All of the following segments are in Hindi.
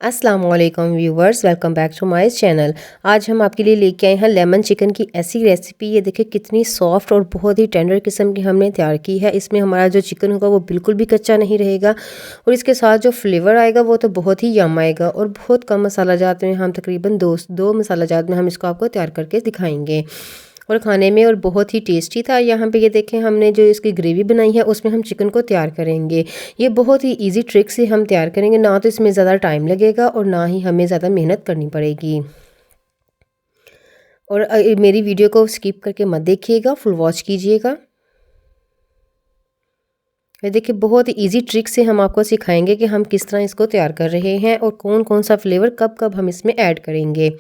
अस्सलाम वालेकुम viewers, welcome back to my channel. आज हम आपके लिए लेके आए हैं लेमन चिकन की ऐसी रेसिपी। ये देखिए कितनी सॉफ्ट और बहुत ही टेंडर किस्म की हमने तैयार की है। इसमें हमारा जो चिकन होगा वो बिल्कुल भी कच्चा नहीं रहेगा और इसके साथ जो फ्लेवर आएगा वो तो बहुत ही यम आएगा। और बहुत कम मसाला जात में हम तकरीबन दो मसाला जात में हम इसको आपको तैयार करके दिखाएंगे और खाने में और बहुत ही टेस्टी था। यहाँ पे ये देखें हमने जो इसकी ग्रेवी बनाई है उसमें हम चिकन को तैयार करेंगे। ये बहुत ही इजी ट्रिक से हम तैयार करेंगे, ना तो इसमें ज़्यादा टाइम लगेगा और ना ही हमें ज़्यादा मेहनत करनी पड़ेगी। और मेरी वीडियो को स्किप करके मत देखिएगा, फुल वॉच कीजिएगा। ये देखिए बहुत ही ईजी ट्रिक से हम आपको सिखाएंगे कि हम किस तरह इसको तैयार कर रहे हैं और कौन कौन सा फ्लेवर कब कब हम इसमें ऐड करेंगे।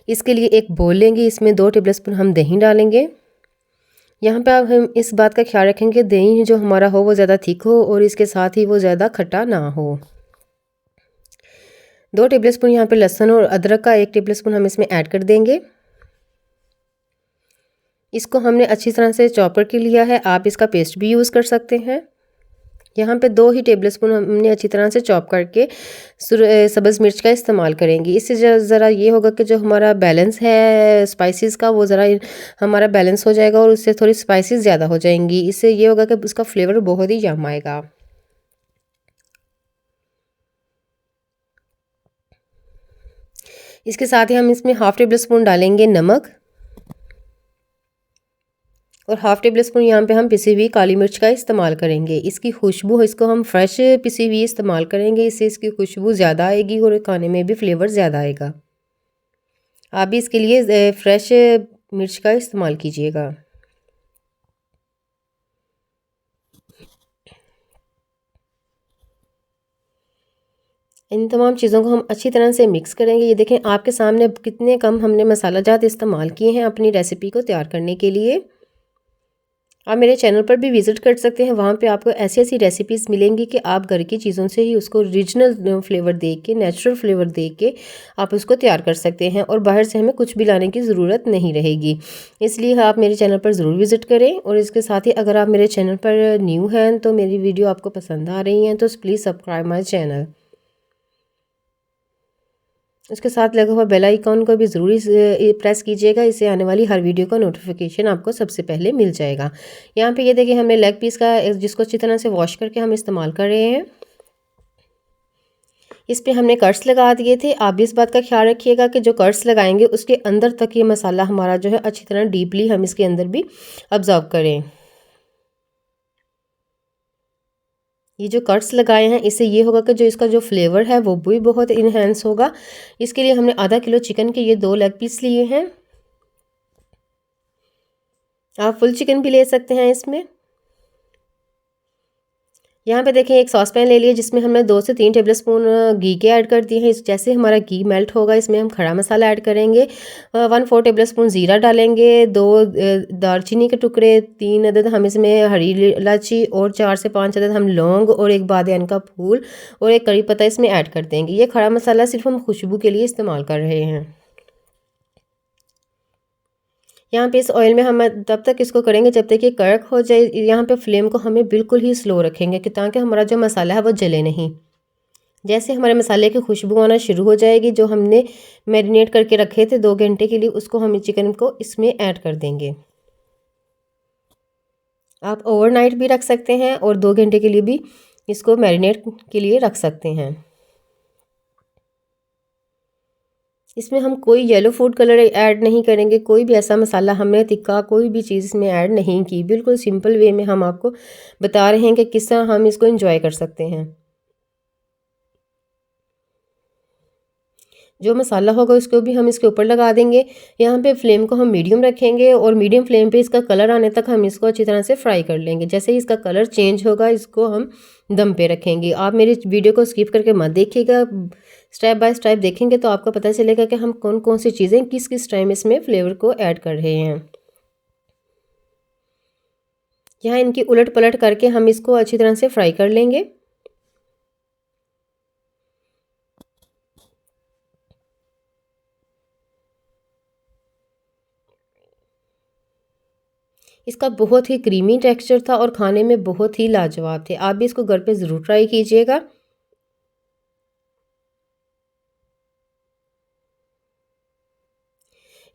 इसके लिए एक बोल लेंगे, इसमें 2 टेबलस्पून हम दही डालेंगे। यहाँ पे अब हम इस बात का ख्याल रखेंगे दही जो हमारा हो वो ज़्यादा थिक हो और इसके साथ ही वो ज़्यादा खट्टा ना हो। 2 टेबलस्पून यहाँ पे लहसुन और अदरक का 1 टेबलस्पून हम इसमें ऐड कर देंगे। इसको हमने अच्छी तरह से चॉपर के लिया है, आप इसका पेस्ट भी यूज़ कर सकते हैं। यहाँ पे 2 ही टेबलस्पून हमने अच्छी तरह से चॉप करके सब्ज़ मिर्च का इस्तेमाल करेंगे। इससे ज़रा ये होगा कि जो हमारा बैलेंस है स्पाइसेस का वो ज़रा हमारा बैलेंस हो जाएगा और उससे थोड़ी स्पाइसेस ज़्यादा हो जाएंगी। इससे ये होगा कि उसका फ्लेवर बहुत ही यम आएगा। इसके साथ ही हम इसमें हाफ़ टेबल स्पून डालेंगे नमक और हाफ़ टेबल स्पून यहाँ पे हम पिसी हुई काली मिर्च का इस्तेमाल करेंगे। इसकी खुशबू इसको हम फ्रेश पिसी हुई इस्तेमाल करेंगे, इससे इसकी खुशबू ज़्यादा आएगी और खाने में भी फ्लेवर ज़्यादा आएगा। आप भी इसके लिए फ्रेश मिर्च का इस्तेमाल कीजिएगा। इन तमाम चीज़ों को हम अच्छी तरह से मिक्स करेंगे। ये देखें आपके सामने कितने कम हमने मसाला जात इस्तेमाल किए हैं अपनी रेसिपी को तैयार करने के लिए। आप मेरे चैनल पर भी विज़िट कर सकते हैं, वहाँ पे आपको ऐसी ऐसी रेसिपीज़ मिलेंगी कि आप घर की चीज़ों से ही उसको ओरिजिनल फ्लेवर दे के, नेचुरल फ्लेवर दे के आप उसको तैयार कर सकते हैं और बाहर से हमें कुछ भी लाने की ज़रूरत नहीं रहेगी। इसलिए आप मेरे चैनल पर ज़रूर विज़िट करें। और इसके साथ ही अगर आप मेरे चैनल पर न्यू हैं तो मेरी वीडियो आपको पसंद आ रही हैं तो प्लीज़ सब्सक्राइब माई चैनल। उसके साथ लगा हुआ बेल आइकॉन को भी ज़रूरी प्रेस कीजिएगा, इससे आने वाली हर वीडियो का नोटिफिकेशन आपको सबसे पहले मिल जाएगा। यहाँ पे ये देखिए हमने लेग पीस का जिसको अच्छी तरह से वॉश करके हम इस्तेमाल कर रहे हैं। इस पे हमने कट्स लगा दिए थे। आप भी इस बात का ख्याल रखिएगा कि जो कट्स लगाएंगे उसके अंदर तक ये मसाला हमारा जो है अच्छी तरह डीपली हम इसके अंदर भी ऑब्जर्व करें। ये जो कट्स लगाए हैं इससे ये होगा कि जो इसका जो फ्लेवर है वो भी बहुत इन्हेंस होगा। इसके लिए हमने आधा किलो चिकन के ये 2 लेग पीस लिए हैं। आप फुल चिकन भी ले सकते हैं इसमें। यहाँ पे देखें एक सॉस पैन ले लिया जिसमें हमने 2 से 3 टेबलस्पून घी के ऐड कर दिए हैं। जैसे हमारा घी मेल्ट होगा इसमें हम खड़ा मसाला ऐड करेंगे। 1/4 टेबलस्पून ज़ीरा डालेंगे, 2 दालचीनी के टुकड़े, 3 अदद हम इसमें हरी इलायची और 4 से 5 अदद हम लौंग और एक बादियान का फूल और एक कड़ी पत्ता इसमें ऐड कर देंगे। ये खड़ा मसाला सिर्फ हम खुशबू के लिए इस्तेमाल कर रहे हैं। यहाँ पे इस ऑयल में हम तब तक इसको करेंगे जब तक ये कड़क हो जाए। यहाँ पे फ्लेम को हमें बिल्कुल ही स्लो रखेंगे कि ताकि हमारा जो मसाला है वो जले नहीं। जैसे हमारे मसाले की खुशबू आना शुरू हो जाएगी, जो हमने मैरिनेट करके रखे थे 2 घंटे के लिए, उसको हम चिकन को इसमें ऐड कर देंगे। आप ओवरनाइट भी रख सकते हैं और 2 घंटे के लिए भी इसको मैरिनेट के लिए रख सकते हैं। इसमें हम कोई येलो फूड कलर ऐड नहीं करेंगे, कोई भी ऐसा मसाला हमने तिक्का कोई भी चीज़ इसमें ऐड नहीं की। बिल्कुल सिंपल वे में हम आपको बता रहे हैं कि किस तरह हम इसको एंजॉय कर सकते हैं। जो मसाला होगा उसको भी हम इसके ऊपर लगा देंगे। यहाँ पे फ्लेम को हम मीडियम रखेंगे और मीडियम फ्लेम पे इसका कलर आने तक हम इसको अच्छी तरह से फ्राई कर लेंगे। जैसे ही इसका कलर चेंज होगा इसको हम दम पे रखेंगे। आप मेरी वीडियो को स्किप करके मत देखिएगा, स्टेप बाय स्टेप देखेंगे तो आपको पता चलेगा कि हम कौन कौन सी चीज़ें किस किस टाइम इसमें फ्लेवर को ऐड कर रहे हैं। यहाँ इनकी उलट पलट करके हम इसको अच्छी तरह से फ्राई कर लेंगे। इसका बहुत ही क्रीमी टेक्सचर था और खाने में बहुत ही लाजवाब थे। आप भी इसको घर पे ज़रूर ट्राई कीजिएगा।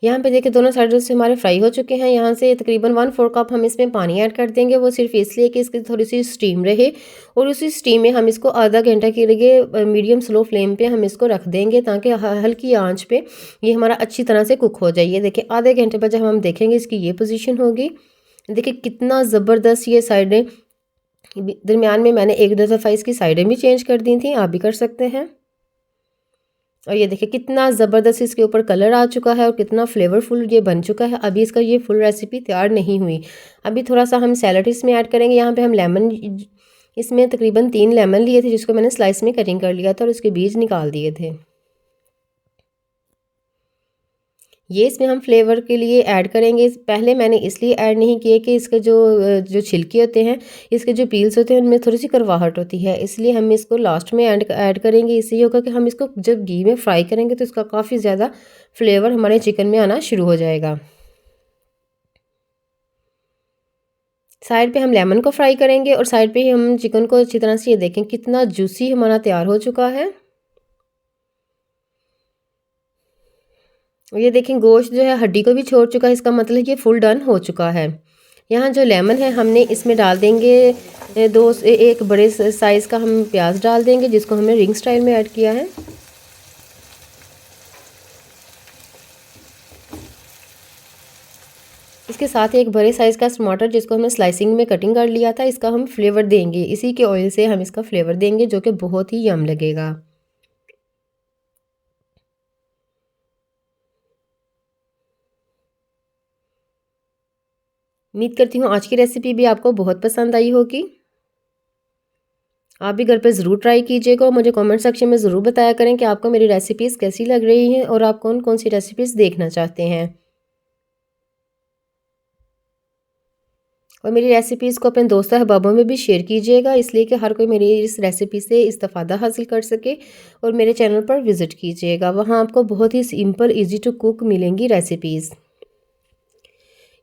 यहाँ पे देखिए दोनों साइडों से हमारे फ्राई हो चुके हैं। यहाँ से तकरीबन 1/4 कप हम इसमें पानी ऐड कर देंगे, वो सिर्फ इसलिए कि इसकी थोड़ी सी स्टीम रहे और उसी स्टीम में हम इसको आधा घंटा के लिए मीडियम स्लो फ्लेम पे हम इसको रख देंगे ताकि हल्की आंच पे ये हमारा अच्छी तरह से कुक हो जाए। ये देखिए आधे घंटे बाद जब हम देखेंगे इसकी ये पोजीशन होगी, देखिए कितना ज़बरदस्त ये साइडें, दरमियान में मैंने एक दो दफ़ा इसकी साइडें भी चेंज कर दी थी, आप भी कर सकते हैं। और ये देखिए कितना ज़बरदस्त इसके ऊपर कलर आ चुका है और कितना फ्लेवरफुल ये बन चुका है। अभी इसका ये फुल रेसिपी तैयार नहीं हुई, अभी थोड़ा सा हम सैलड इसमें ऐड करेंगे। यहाँ पे हम लेमन, इसमें तकरीबन 3 लेमन लिए थे जिसको मैंने स्लाइस में कटिंग कर लिया था और इसके बीज निकाल दिए थे। ये इसमें हम फ्लेवर के लिए ऐड करेंगे। पहले मैंने इसलिए ऐड नहीं किए कि इसके जो छिलके होते हैं, इसके जो पील्स होते हैं उनमें थोड़ी सी करवाहट होती है, इसलिए हम इसको लास्ट में ऐड करेंगे। इससे ये होगा कि हम इसको जब घी में फ्राई करेंगे तो इसका काफ़ी ज़्यादा फ्लेवर हमारे चिकन में आना शुरू हो जाएगा। साइड पे हम लेमन को फ्राई करेंगे और साइड पे ही हम चिकन को अच्छी तरह से, ये देखें कितना जूसी हमारा तैयार हो चुका है। ये देखें गोश्त जो है हड्डी को भी छोड़ चुका है, इसका मतलब ये फुल डन हो चुका है। यहाँ जो लेमन है हमने इसमें डाल देंगे एक बड़े साइज़ का हम प्याज डाल देंगे जिसको हमने रिंग स्टाइल में ऐड किया है। इसके साथ एक बड़े साइज़ का टमाटर जिसको हमने स्लाइसिंग में कटिंग कर लिया था, इसका हम फ्लेवर देंगे, इसी के ऑयल से हम इसका फ्लेवर देंगे जो कि बहुत ही यम लगेगा। उम्मीद करती हूँ आज की रेसिपी भी आपको बहुत पसंद आई होगी। आप भी घर पे ज़रूर ट्राई कीजिएगा और मुझे कमेंट सेक्शन में ज़रूर बताया करें कि आपको मेरी रेसिपीज़ कैसी लग रही हैं और आप कौन कौन सी रेसिपीज़ देखना चाहते हैं। और मेरी रेसिपीज़ को अपने दोस्तों अहबाबों में भी शेयर कीजिएगा, इसलिए कि हर कोई मेरी इस रेसिपी से इस्तेफ़ादा हासिल कर सके। और मेरे चैनल पर विज़िट कीजिएगा, वहाँ आपको बहुत ही सिंपल ईज़ी टू कुक मिलेंगी रेसिपीज़।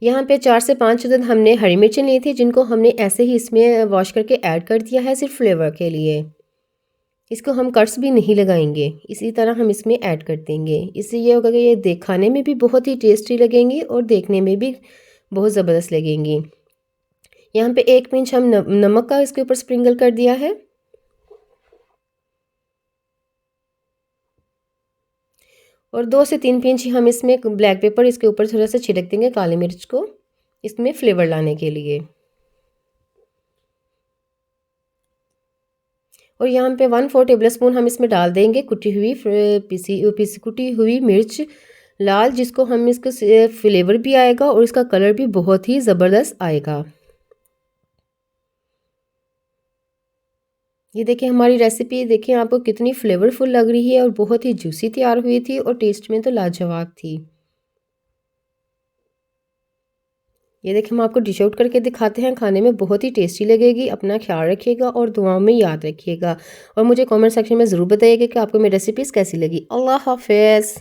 यहाँ पे 4 से 5 दिन हमने हरी मिर्चें ली थी जिनको हमने ऐसे ही इसमें वॉश करके ऐड कर दिया है सिर्फ फ्लेवर के लिए। इसको हम कट्स भी नहीं लगाएंगे, इसी तरह हम इसमें ऐड कर देंगे। इससे ये होगा कि ये खाने में भी बहुत ही टेस्टी लगेंगी और देखने में भी बहुत ज़बरदस्त लगेंगी। यहाँ पे 1 पिंच हम नमक का इसके ऊपर स्प्रिंकल कर दिया है और 2 से 3 पिंच हम इसमें ब्लैक पेपर इसके ऊपर थोड़ा सा छिड़क देंगे, काली मिर्च को इसमें फ्लेवर लाने के लिए। और यहाँ पे 1/4 टेबल स्पून हम इसमें डाल देंगे कुटी हुई कुटी हुई मिर्च लाल, जिसको हम इसको फ्लेवर भी आएगा और इसका कलर भी बहुत ही ज़बरदस्त आएगा। ये देखिए हमारी रेसिपी, देखिए आपको कितनी फ्लेवरफुल लग रही है और बहुत ही जूसी तैयार हुई थी और टेस्ट में तो लाजवाब थी। ये देखिए हम आपको डिश आउट करके दिखाते हैं, खाने में बहुत ही टेस्टी लगेगी। अपना ख्याल रखिएगा और दुआओं में याद रखिएगा और मुझे कमेंट सेक्शन में ज़रूर बताइएगा कि आपको मेरी रेसिपीज़ कैसी लगी। अल्लाह हाफ़िज़।